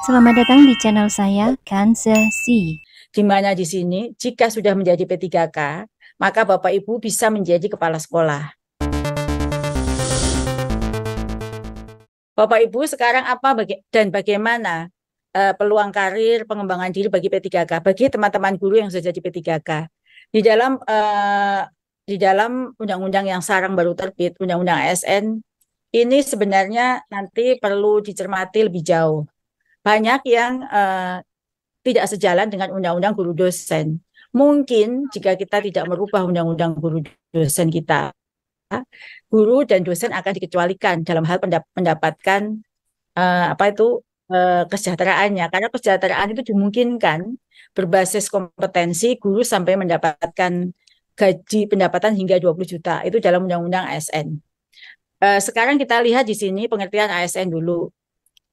Selamat datang di channel saya, Kanzesi. Di mana di sini, jika sudah menjadi P3K, maka Bapak Ibu bisa menjadi kepala sekolah. Bapak Ibu sekarang apa dan bagaimana peluang karir pengembangan diri bagi P3K, bagi teman-teman guru yang sudah jadi P3K. Di dalam undang-undang yang sekarang baru terbit, Undang-Undang ASN, ini sebenarnya nanti perlu dicermati lebih jauh. Banyak yang tidak sejalan dengan undang-undang guru dosen. Mungkin jika kita tidak merubah undang-undang guru dosen kita, guru dan dosen akan dikecualikan dalam hal mendapatkan kesejahteraannya. Karena kesejahteraan itu dimungkinkan berbasis kompetensi guru sampai mendapatkan gaji pendapatan hingga 20 juta. Itu dalam undang-undang ASN. Sekarang kita lihat di sini pengertian ASN dulu.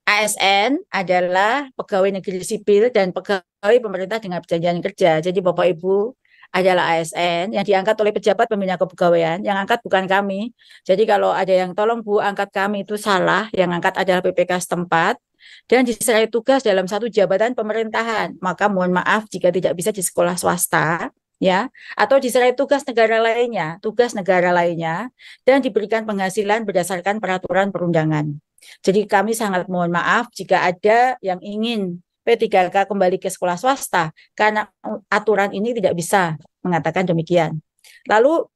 ASN adalah pegawai negeri sipil dan pegawai pemerintah dengan perjanjian kerja. Jadi Bapak Ibu adalah ASN yang diangkat oleh pejabat pembina kepegawaian, yang angkat bukan kami. Jadi kalau ada yang tolong Bu angkat kami itu salah, yang angkat adalah PPK setempat dan diserai tugas dalam satu jabatan pemerintahan. Maka mohon maaf jika tidak bisa di sekolah swasta, ya, atau diserai tugas negara lainnya dan diberikan penghasilan berdasarkan peraturan perundangan. Jadi kami sangat mohon maaf jika ada yang ingin P3K kembali ke sekolah swasta karena aturan ini tidak bisa mengatakan demikian. Lalu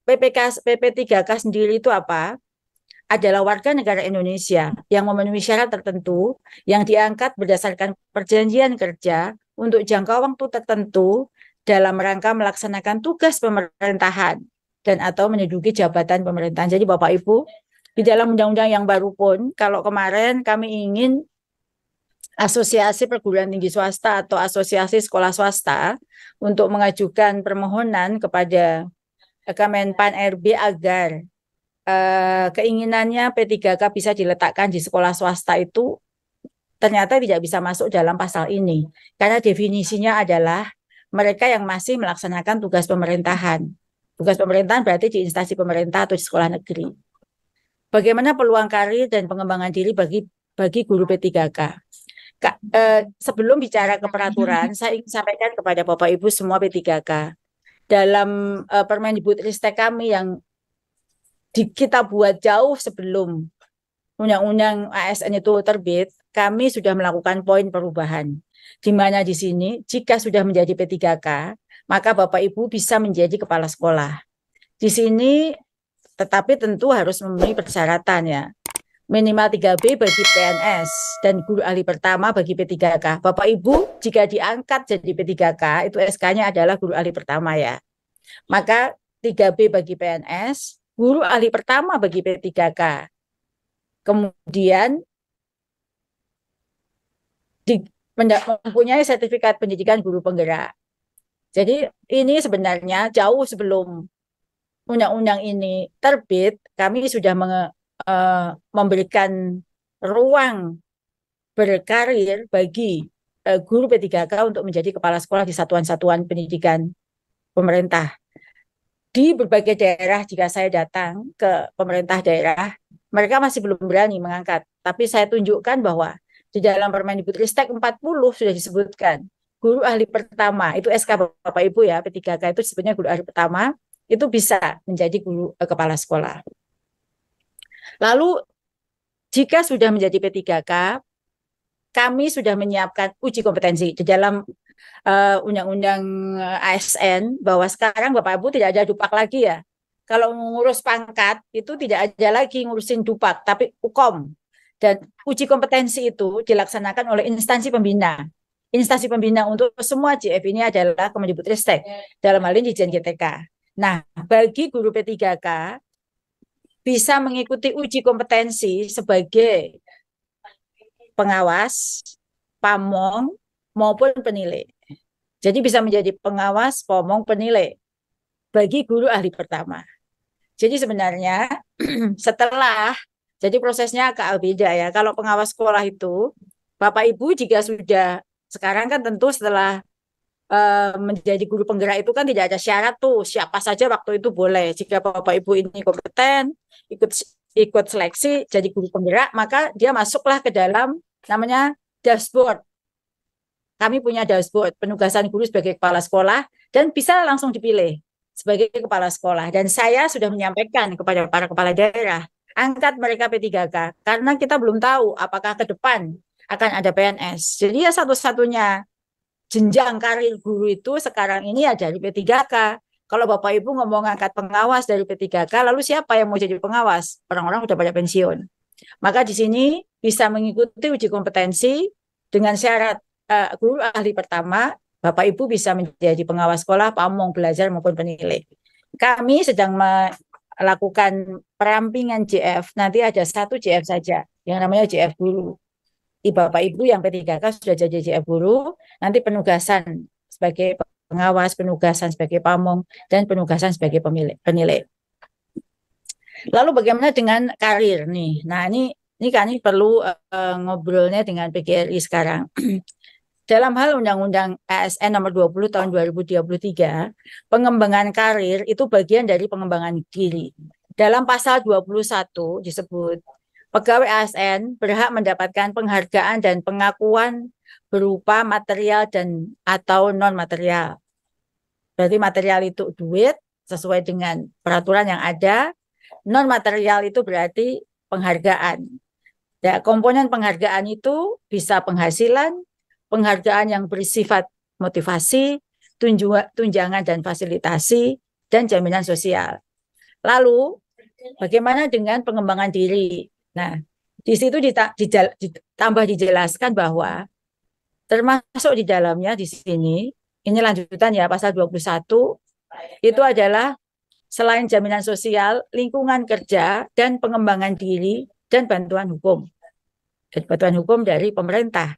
PP3K sendiri itu apa? Adalah warga negara Indonesia yang memenuhi syarat tertentu yang diangkat berdasarkan perjanjian kerja untuk jangka waktu tertentu dalam rangka melaksanakan tugas pemerintahan dan atau menduduki jabatan pemerintahan. Jadi Bapak Ibu, di dalam undang-undang yang baru pun, kalau kemarin kami ingin asosiasi perguruan tinggi swasta atau asosiasi sekolah swasta untuk mengajukan permohonan kepada Kemenpan RB agar keinginannya P3K bisa diletakkan di sekolah swasta itu ternyata tidak bisa masuk dalam pasal ini. Karena definisinya adalah mereka yang masih melaksanakan tugas pemerintahan. Tugas pemerintahan berarti di instansi pemerintah atau di sekolah negeri. Bagaimana peluang karir dan pengembangan diri bagi guru P3K? Sebelum bicara ke peraturan, saya ingin sampaikan kepada Bapak Ibu semua P3K. Dalam Permendikbudristek kami yang kita buat jauh sebelum Undang-Undang ASN itu terbit, kami sudah melakukan poin perubahan. Di mana di sini, jika sudah menjadi P3K, maka Bapak Ibu bisa menjadi kepala sekolah. Di sini tetapi tentu harus memenuhi persyaratan ya. Minimal 3B bagi PNS dan guru ahli pertama bagi P3K. Bapak Ibu jika diangkat jadi P3K itu SK-nya adalah guru ahli pertama ya. Maka 3B bagi PNS, guru ahli pertama bagi P3K. Kemudian mempunyai sertifikat pendidikan guru penggerak. Jadi ini sebenarnya jauh sebelum undang-undang ini terbit, kami sudah memberikan ruang berkarir bagi guru P3K untuk menjadi kepala sekolah di satuan-satuan pendidikan pemerintah. Di berbagai daerah, jika saya datang ke pemerintah daerah, mereka masih belum berani mengangkat. Tapi saya tunjukkan bahwa di dalam Permendikbudristek 40 sudah disebutkan guru ahli pertama, itu SK Bapak Ibu ya, P3K itu sebenarnya guru ahli pertama, itu bisa menjadi guru kepala sekolah. Lalu jika sudah menjadi P3K, kami sudah menyiapkan uji kompetensi di dalam Undang-Undang ASN bahwa sekarang Bapak Ibu tidak ada dupak lagi ya. Kalau mengurus pangkat itu tidak ada lagi ngurusin dupak, tapi UKOM. Dan uji kompetensi itu dilaksanakan oleh instansi pembina. Instansi pembina untuk semua JF ini adalah Kemendikbudristek, dalam hal ini Ditjen GTK. Nah, bagi guru P3K bisa mengikuti uji kompetensi sebagai pengawas, pamong, maupun penilai. Jadi bisa menjadi pengawas, pamong, penilai bagi guru ahli pertama. Jadi sebenarnya setelah, jadi prosesnya agak beda ya. Kalau pengawas sekolah itu, Bapak Ibu jika sudah, sekarang kan tentu setelah menjadi guru penggerak itu kan tidak ada syarat tuh, siapa saja waktu itu boleh. Jika Bapak Ibu ini kompeten, ikut seleksi jadi guru penggerak, maka dia masuklah ke dalam namanya dashboard. Kami punya dashboard penugasan guru sebagai kepala sekolah dan bisa langsung dipilih sebagai kepala sekolah. Dan saya sudah menyampaikan kepada para kepala daerah, angkat mereka P3K karena kita belum tahu apakah ke depan akan ada PNS. Jadi ya satu-satunya jenjang karir guru itu sekarang ini ya dari P3K. Kalau Bapak Ibu ngomong angkat pengawas dari P3K, lalu siapa yang mau jadi pengawas? Orang-orang udah pada pensiun. Maka di sini bisa mengikuti uji kompetensi dengan syarat guru ahli pertama, Bapak Ibu bisa menjadi pengawas sekolah, pamong, belajar maupun penilai. Kami sedang melakukan perampingan JF, nanti ada satu JF saja, yang namanya JF guru. Bapak Ibu yang P3K sudah jadi JF guru, nanti penugasan sebagai pengawas, penugasan sebagai pamong, dan penugasan sebagai penilai. Lalu bagaimana dengan karir nih? Nah ini kami perlu ngobrolnya dengan PGRI sekarang. Dalam hal Undang-Undang ASN nomor 20 tahun 2023, pengembangan karir itu bagian dari pengembangan diri. Dalam pasal 21 disebut, pegawai ASN berhak mendapatkan penghargaan dan pengakuan berupa material dan atau non-material. Berarti material itu duit sesuai dengan peraturan yang ada, non-material itu berarti penghargaan. Ya, komponen penghargaan itu bisa penghasilan, penghargaan yang bersifat motivasi, tunjangan dan fasilitasi, dan jaminan sosial. Lalu, bagaimana dengan pengembangan diri? Nah, di situ ditambah dijelaskan bahwa termasuk di dalamnya di sini, ini lanjutan ya, pasal 21, itu adalah selain jaminan sosial, lingkungan kerja, dan pengembangan diri, dan bantuan hukum. Dan bantuan hukum dari pemerintah.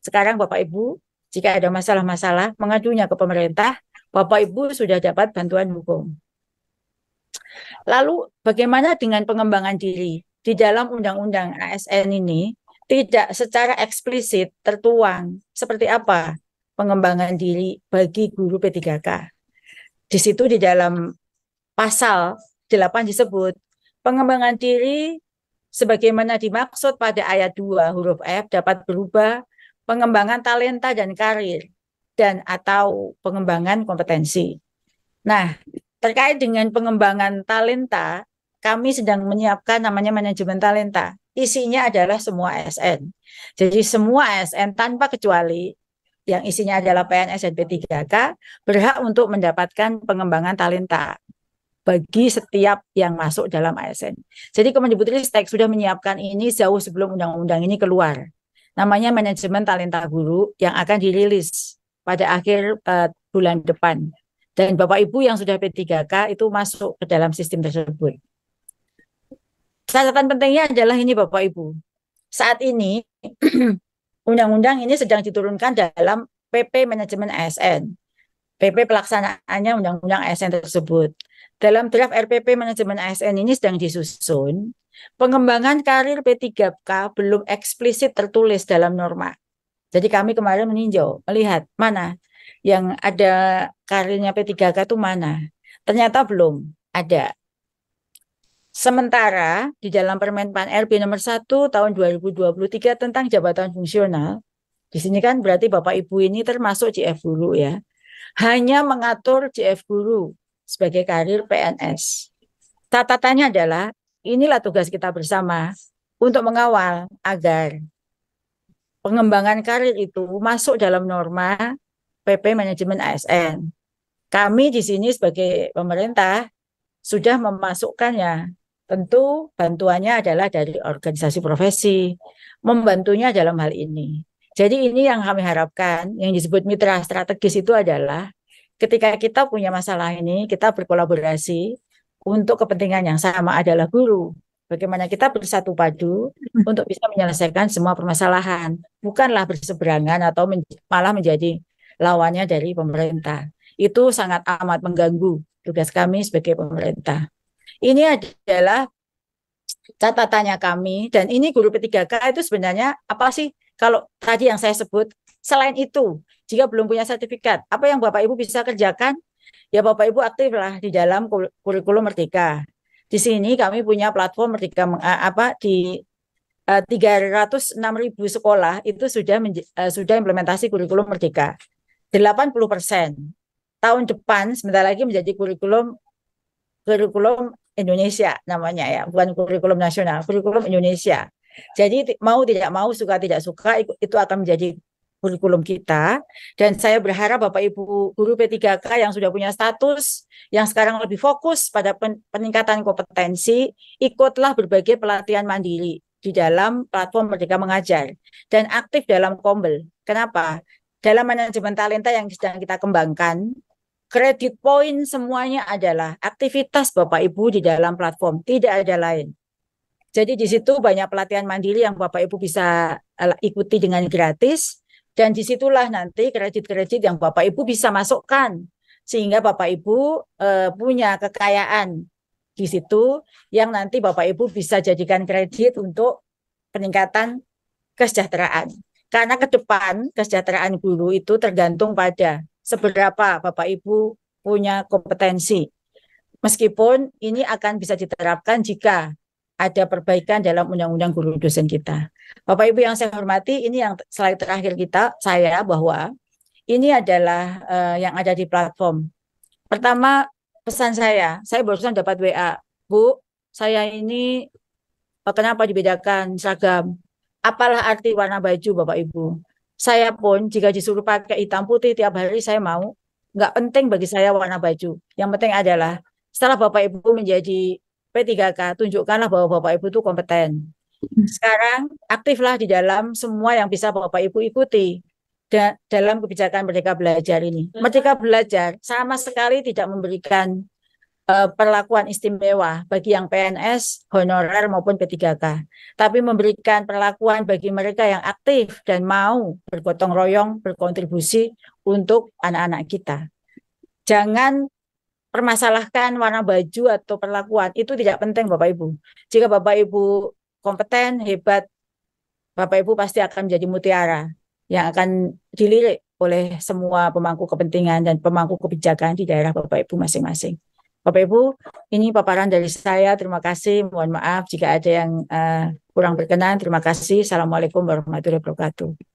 Sekarang Bapak Ibu, jika ada masalah-masalah mengadunya ke pemerintah, Bapak Ibu sudah dapat bantuan hukum. Lalu bagaimana dengan pengembangan diri? Di dalam Undang-Undang ASN ini tidak secara eksplisit tertuang seperti apa pengembangan diri bagi guru P3K. Di situ di dalam pasal 8 disebut pengembangan diri sebagaimana dimaksud pada ayat 2 huruf F dapat berubah pengembangan talenta dan karir, dan atau pengembangan kompetensi. Nah, terkait dengan pengembangan talenta, kami sedang menyiapkan namanya manajemen talenta. Isinya adalah semua ASN. Jadi semua ASN tanpa kecuali yang isinya adalah PNS dan P3K berhak untuk mendapatkan pengembangan talenta bagi setiap yang masuk dalam ASN. Jadi Kemendikbudristek sudah menyiapkan ini jauh sebelum undang-undang ini keluar. Namanya manajemen talenta guru yang akan dirilis pada akhir bulan depan. Dan Bapak Ibu yang sudah P3K itu masuk ke dalam sistem tersebut. Catatan pentingnya adalah ini Bapak Ibu. Saat ini undang-undang ini sedang diturunkan dalam PP Manajemen ASN. PP pelaksanaannya undang-undang ASN tersebut. Dalam draft RPP Manajemen ASN ini sedang disusun. Pengembangan karir P3K belum eksplisit tertulis dalam norma. Jadi kami kemarin meninjau, melihat mana yang ada karirnya P3K itu mana. Ternyata belum ada. Sementara di dalam Permen Pan RB nomor 1 tahun 2023 tentang jabatan fungsional, di sini kan berarti Bapak Ibu ini termasuk JF guru ya, hanya mengatur JF guru sebagai karir PNS. Catatannya adalah inilah tugas kita bersama untuk mengawal agar pengembangan karir itu masuk dalam norma PP Manajemen ASN. Kami di sini sebagai pemerintah sudah memasukkannya. Tentu bantuannya adalah dari organisasi profesi, membantunya dalam hal ini. Jadi ini yang kami harapkan, yang disebut mitra strategis itu adalah ketika kita punya masalah ini, kita berkolaborasi untuk kepentingan yang sama adalah guru. Bagaimana kita bersatu padu untuk bisa menyelesaikan semua permasalahan. Bukanlah berseberangan atau malah menjadi lawannya dari pemerintah. Itu sangat amat mengganggu tugas kami sebagai pemerintah. Ini adalah catatannya kami, dan ini guru P3K itu sebenarnya apa sih? Kalau tadi yang saya sebut, selain itu, jika belum punya sertifikat, apa yang Bapak Ibu bisa kerjakan? Ya Bapak Ibu aktiflah di dalam kurikulum Merdeka. Di sini kami punya platform Merdeka di 306.000 sekolah itu sudah implementasi kurikulum Merdeka. 80%. Tahun depan sebentar lagi menjadi kurikulum Indonesia namanya ya, bukan kurikulum nasional, kurikulum Indonesia. Jadi mau tidak mau, suka tidak suka, itu akan menjadi kurikulum kita. Dan saya berharap Bapak Ibu guru P3K yang sudah punya status, yang sekarang lebih fokus pada peningkatan kompetensi, ikutlah berbagai pelatihan mandiri di dalam platform Merdeka Mengajar dan aktif dalam Kombel. Kenapa? Dalam manajemen talenta yang sedang kita kembangkan, kredit poin semuanya adalah aktivitas Bapak Ibu di dalam platform, tidak ada lain. Jadi di situ banyak pelatihan mandiri yang Bapak Ibu bisa ikuti dengan gratis, dan disitulah nanti kredit-kredit yang Bapak Ibu bisa masukkan, sehingga Bapak Ibu punya kekayaan di situ yang nanti Bapak Ibu bisa jadikan kredit untuk peningkatan kesejahteraan. Karena ke depan kesejahteraan guru itu tergantung pada seberapa Bapak Ibu punya kompetensi. Meskipun ini akan bisa diterapkan jika ada perbaikan dalam undang-undang guru dosen kita. Bapak Ibu yang saya hormati, ini yang slide terakhir saya bahwa ini adalah yang ada di platform. Pertama, pesan saya barusan dapat WA, Bu, saya ini kenapa dibedakan seragam? Apalah arti warna baju Bapak Ibu? Saya pun jika disuruh pakai hitam putih tiap hari saya mau, nggak penting bagi saya warna baju. Yang penting adalah setelah Bapak Ibu menjadi P3K, tunjukkanlah bahwa Bapak Ibu itu kompeten. Sekarang aktiflah di dalam semua yang bisa Bapak Ibu ikuti dalam kebijakan Merdeka Belajar ini. Merdeka Belajar sama sekali tidak memberikan perlakuan istimewa bagi yang PNS, honorer maupun P3K, tapi memberikan perlakuan bagi mereka yang aktif dan mau bergotong royong, berkontribusi untuk anak-anak kita. Jangan permasalahkan warna baju atau perlakuan, itu tidak penting Bapak Ibu. Jika Bapak Ibu kompeten, hebat, Bapak Ibu pasti akan menjadi mutiara yang akan dilirik oleh semua pemangku kepentingan dan pemangku kebijakan di daerah Bapak Ibu masing-masing. Bapak Ibu, ini paparan dari saya. Terima kasih. Mohon maaf jika ada yang kurang berkenan. Terima kasih. Assalamualaikum warahmatullahi wabarakatuh.